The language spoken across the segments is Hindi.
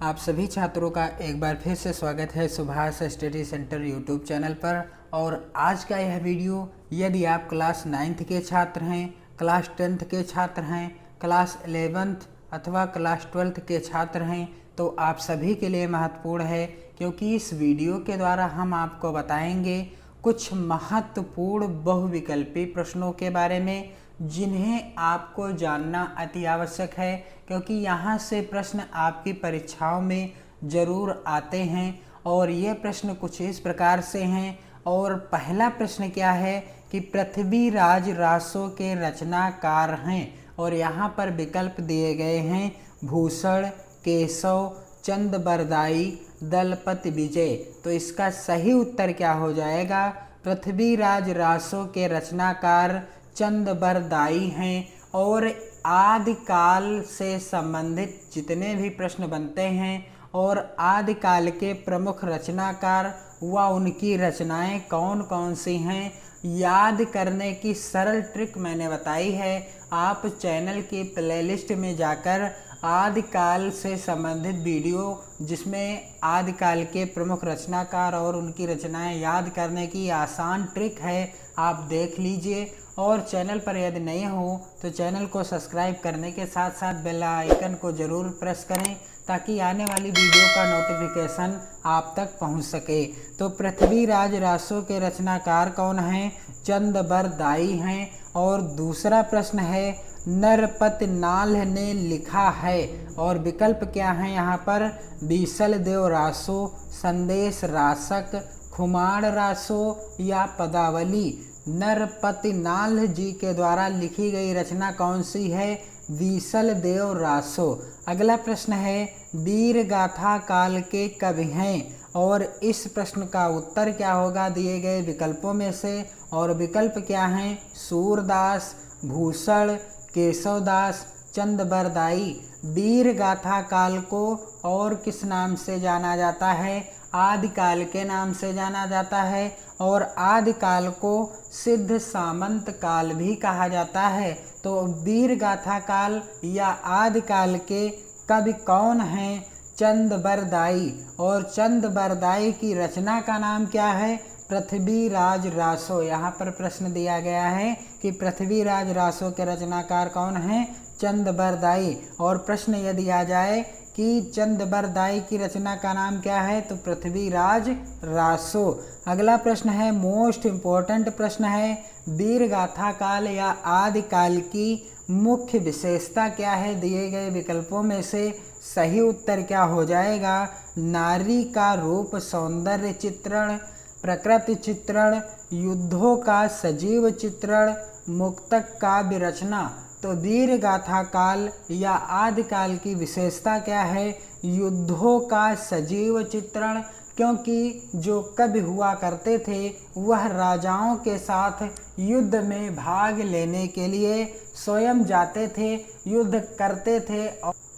आप सभी छात्रों का एक बार फिर से स्वागत है Subhash study centre YouTube channel पर। और आज का यह वीडियो यदि आप क्लास 9th के छात्र हैं, क्लास 10th के छात्र हैं, क्लास 11th अथवा क्लास 12th के छात्र हैं तो आप सभी के लिए महत्वपूर्ण है, क्योंकि इस वीडियो के द्वारा हम आपको बताएंगे कुछ महत्वपूर्ण बहुविकल्पी प्रश्नों के बारे में जिन्हें आपको जानना अति आवश्यक है, क्योंकि यहाँ से प्रश्न आपकी परीक्षाओं में ज़रूर आते हैं। और ये प्रश्न कुछ इस प्रकार से हैं। और पहला प्रश्न क्या है कि पृथ्वीराज रासो के रचनाकार हैं, और यहाँ पर विकल्प दिए गए हैं भूषण, केशव, चंद-बरदाई, दलपति विजय। तो इसका सही उत्तर क्या हो जाएगा? पृथ्वीराज रासो के रचनाकार चंद-बरदाई हैं। और आदिकाल से संबंधित जितने भी प्रश्न बनते हैं और आदिकाल के प्रमुख रचनाकार व उनकी रचनाएं कौन कौन सी हैं, याद करने की सरल ट्रिक मैंने बताई है। आप चैनल की प्लेलिस्ट में जाकर आदिकाल से संबंधित वीडियो जिसमें आदिकाल के प्रमुख रचनाकार और उनकी रचनाएं याद करने की आसान ट्रिक है, आप देख लीजिए। और चैनल पर यदि नए हो तो चैनल को सब्सक्राइब करने के साथ साथ बेल आइकन को ज़रूर प्रेस करें, ताकि आने वाली वीडियो का नोटिफिकेशन आप तक पहुंच सके। तो पृथ्वीराज रासो के रचनाकार कौन हैं? चंद-बरदाई हैं। और दूसरा प्रश्न है नरपत नाल्ह ने लिखा है, और विकल्प क्या है यहाँ पर? बीसल देव रासो, संदेश रासक, खुमार रासो या पदावली। नरपति नाल्ह जी के द्वारा लिखी गई रचना कौन सी है? बीसल देव रासो। अगला प्रश्न है वीर गाथा काल के कवि हैं, और इस प्रश्न का उत्तर क्या होगा दिए गए विकल्पों में से? और विकल्प क्या हैं? सूरदास, भूषण, केशवदास, चंद-बरदाई। वीर गाथा काल को और किस नाम से जाना जाता है? आदिकाल के नाम से जाना जाता है। और आदिकाल को सिद्ध सामंत काल भी कहा जाता है। तो वीर गाथा काल या आदिकाल के कवि कौन हैं? चंद-बरदाई। और चंद-बरदाई की रचना का नाम क्या है? पृथ्वीराज रासो। यहाँ पर प्रश्न दिया गया है कि पृथ्वीराज रासो के रचनाकार कौन हैं? चंद-बरदाई। और प्रश्न यदि आ जाए कि चंद-बरदाई की रचना का नाम क्या है, तो पृथ्वीराज रासो। अगला प्रश्न है मोस्ट इम्पोर्टेंट प्रश्न है वीर गाथा काल या आदिकाल की मुख्य विशेषता क्या है दिए गए विकल्पों में से? सही उत्तर क्या हो जाएगा? नारी का रूप सौंदर्य चित्रण, प्रकृति चित्रण, युद्धों का सजीव चित्रण, मुक्तक काव्य रचना। तो वीर गाथा काल या आदिकाल की विशेषता क्या है? युद्धों का सजीव चित्रण, क्योंकि जो कवि हुआ करते थे वह राजाओं के साथ युद्ध में भाग लेने के लिए स्वयं जाते थे, युद्ध करते थे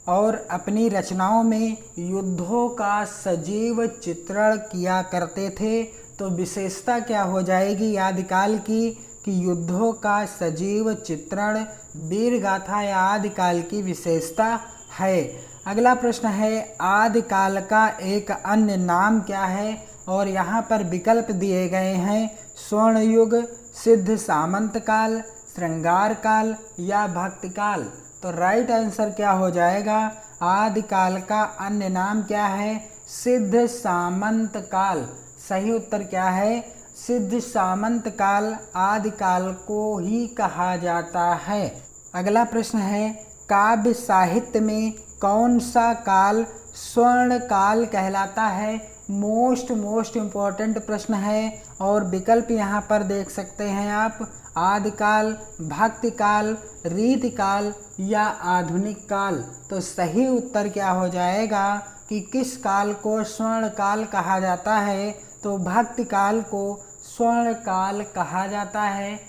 और अपनी रचनाओं में युद्धों का सजीव चित्रण किया करते थे। तो विशेषता क्या हो जाएगी आदिकाल की? कि युद्धों का सजीव चित्रण वीर गाथा या आदिकाल की विशेषता है। अगला प्रश्न है आदिकाल का एक अन्य नाम क्या है? और यहाँ पर विकल्प दिए गए हैं स्वर्ण युग, सिद्ध सामंत काल, श्रृंगार काल या भक्ति काल। तो राइट आंसर क्या हो जाएगा? आदिकाल का अन्य नाम क्या है? सिद्ध सामंत काल। सही उत्तर क्या है? सिद्ध सामंत काल आदिकाल को ही कहा जाता है। अगला प्रश्न है काव्य साहित्य में कौन सा काल स्वर्ण काल कहलाता है? मोस्ट इम्पोर्टेंट प्रश्न है। और विकल्प यहाँ पर देख सकते हैं आप, आदिकाल, भक्ति काल, रीति काल या आधुनिक काल। तो सही उत्तर क्या हो जाएगा कि किस काल को स्वर्ण काल कहा जाता है? तो भक्ति काल को स्वर्ण काल कहा जाता है।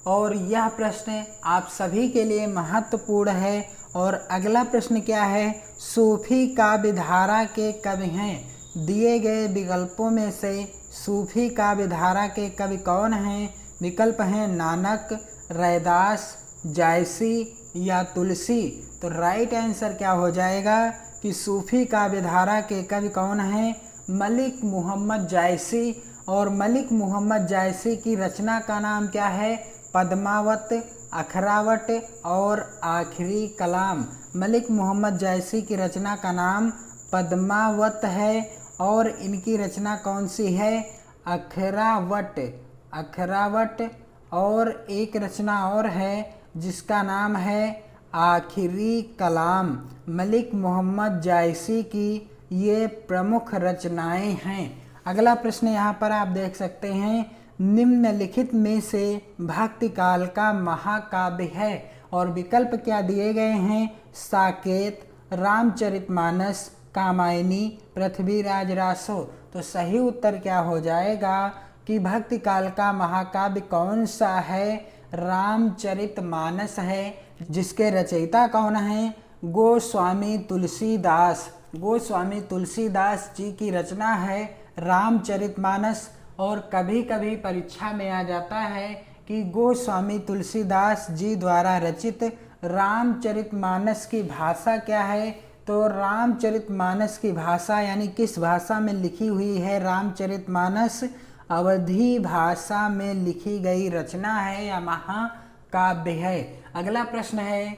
और यह प्रश्न आप सभी के लिए महत्वपूर्ण है। और अगला प्रश्न क्या है? सूफी काव्य धारा के कवि हैं, दिए गए विकल्पों में से सूफी काव्य धारा के कवि कौन हैं? विकल्प हैं नानक, रैदास, जायसी या तुलसी। तो राइट आंसर क्या हो जाएगा कि सूफी काव्यधारा के कवि कौन हैं? मलिक मोहम्मद जायसी। और मलिक मोहम्मद जायसी की रचना का नाम क्या है? पद्मावत, अखरावट और आखिरी कलाम। मलिक मोहम्मद जायसी की रचना का नाम पद्मावत है और इनकी रचना कौन सी है? अखरावट। अखरावट। और एक रचना और है जिसका नाम है आखिरी कलाम। मलिक मोहम्मद जायसी की ये प्रमुख रचनाएं हैं। अगला प्रश्न यहाँ पर आप देख सकते हैं, निम्नलिखित में से भक्ति काल का महाकाव्य है? और विकल्प क्या दिए गए हैं? साकेत, रामचरितमानस, कामायनी, पृथ्वीराज रासो। तो सही उत्तर क्या हो जाएगा कि भक्ति काल का महाकाव्य कौन सा है? रामचरितमानस है, जिसके रचयिता कौन हैं? गोस्वामी तुलसीदास। गोस्वामी तुलसीदास जी की रचना है रामचरितमानस। और कभी कभी परीक्षा में आ जाता है कि गोस्वामी तुलसीदास जी द्वारा रचित रामचरितमानस की भाषा क्या है? तो रामचरितमानस की भाषा यानी किस भाषा में लिखी हुई है रामचरितमानस? अवधी भाषा में लिखी गई रचना है या महाकाव्य है। अगला प्रश्न है,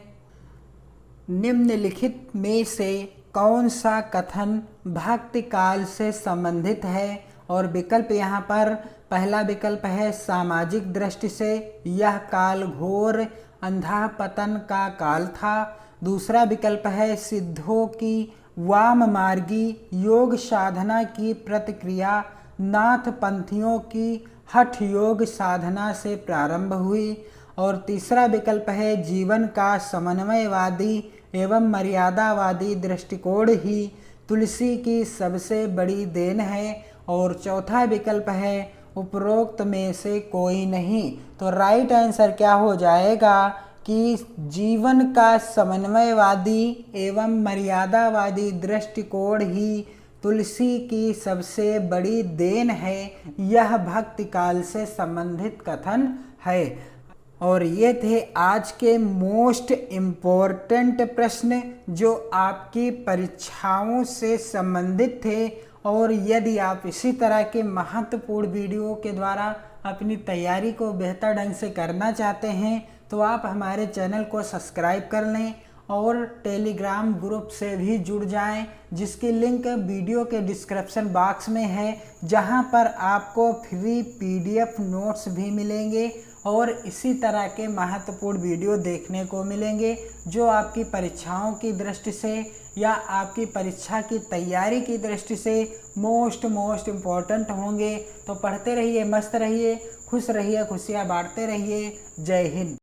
निम्नलिखित में से कौन सा कथन भक्ति काल से संबंधित है? और विकल्प यहाँ पर पहला विकल्प है सामाजिक दृष्टि से यह काल घोर अंधा पतन का काल था। दूसरा विकल्प है सिद्धों की वाम मार्गी योग साधना की प्रतिक्रिया नाथ पंथियों की हठ योग साधना से प्रारंभ हुई। और तीसरा विकल्प है जीवन का समन्वयवादी एवं मर्यादावादी दृष्टिकोण ही तुलसी की सबसे बड़ी देन है। और चौथा विकल्प है उपरोक्त में से कोई नहीं। तो राइट आंसर क्या हो जाएगा कि जीवन का समन्वयवादी एवं मर्यादावादी दृष्टिकोण ही तुलसी की सबसे बड़ी देन है। यह भक्ति काल से संबंधित कथन है। और ये थे आज के मोस्ट इम्पोर्टेंट प्रश्न जो आपकी परीक्षाओं से संबंधित थे। और यदि आप इसी तरह के महत्वपूर्ण वीडियो के द्वारा अपनी तैयारी को बेहतर ढंग से करना चाहते हैं तो आप हमारे चैनल को सब्सक्राइब कर लें और टेलीग्राम ग्रुप से भी जुड़ जाएं, जिसकी लिंक वीडियो के डिस्क्रिप्शन बॉक्स में है, जहां पर आपको फ्री PDF नोट्स भी मिलेंगे और इसी तरह के महत्वपूर्ण वीडियो देखने को मिलेंगे जो आपकी परीक्षाओं की दृष्टि से या आपकी परीक्षा की तैयारी की दृष्टि से मोस्ट इम्पोर्टेंट होंगे। तो पढ़ते रहिए, मस्त रहिए, खुश रहिए, खुशियाँ बांटते रहिए। जय हिंद।